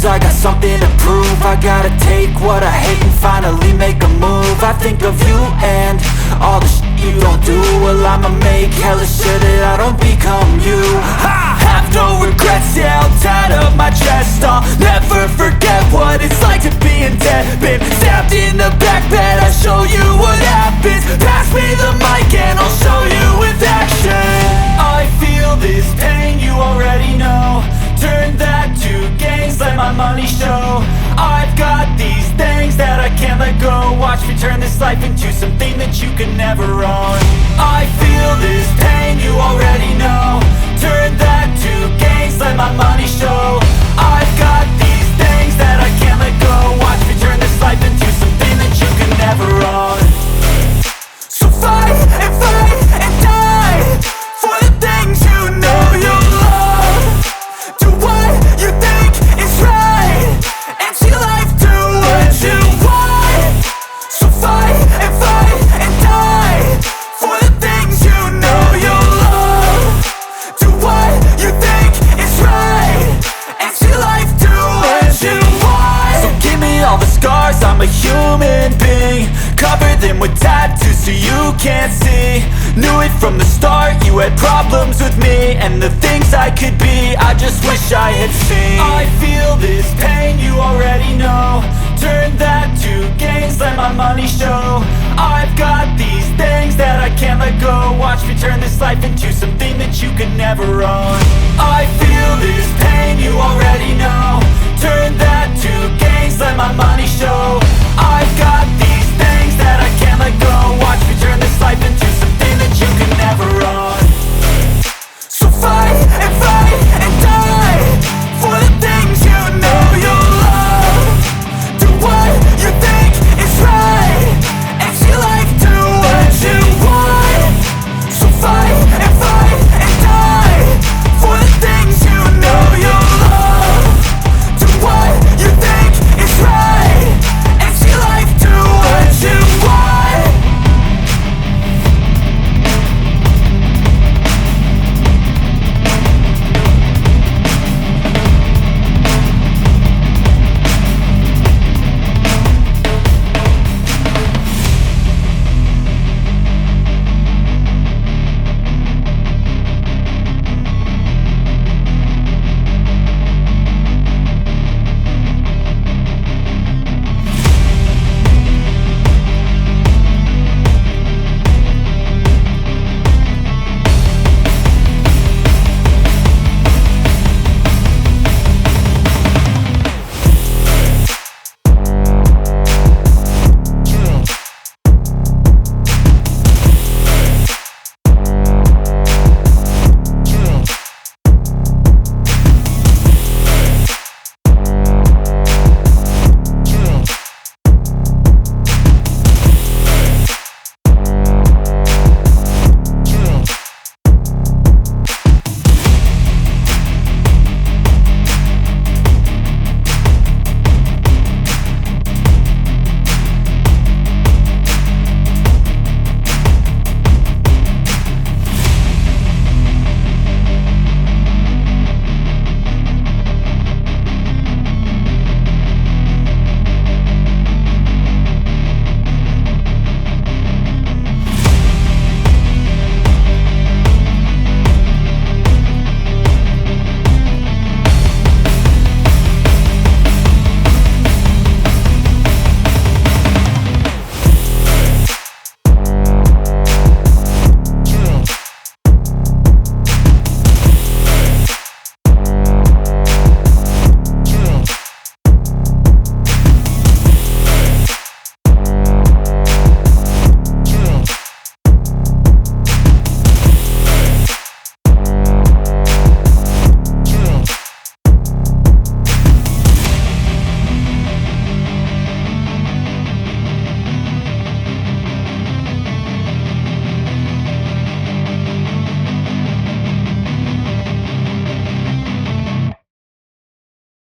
lose, I got something to prove. I gotta take what I hate and finally make a move. I think of you and all the shit you don't do. Well, I'ma make hella sure that I don't become you. I have no regrets, yeah, I'll tie up my chest. I'll never forget what it's like to be in debt. Been stabbed in the back bed, I'll show you what happens. Pass me the mic and I'll show you with action. I feel this pain, you already know. Turn that to gains, let my money show. I've got these things that I can't let go. Watch me turn this life into something that you can never own. I feel this pain, you already know. Turn that to gains, let my money show. I've got these things that I can't let go. Watch me turn this life into something that you can never own. So fight and die for the things you know you love. Do what you think is right and see life do what you want. So fight and die for the things you know you love. Do what you think is right and see life do what you want. So give me all the scars, I'm a human being. Cover them with tattoos so you can't see. Knew it from the start, you had problems with me and the things I could be, I just wish I had seen. I feel this pain, you already know. Turn that to gains, let my money show. I've got these things that I can't let go. Watch me turn this life into something that you can never own. I feel this pain, you already know. Turn that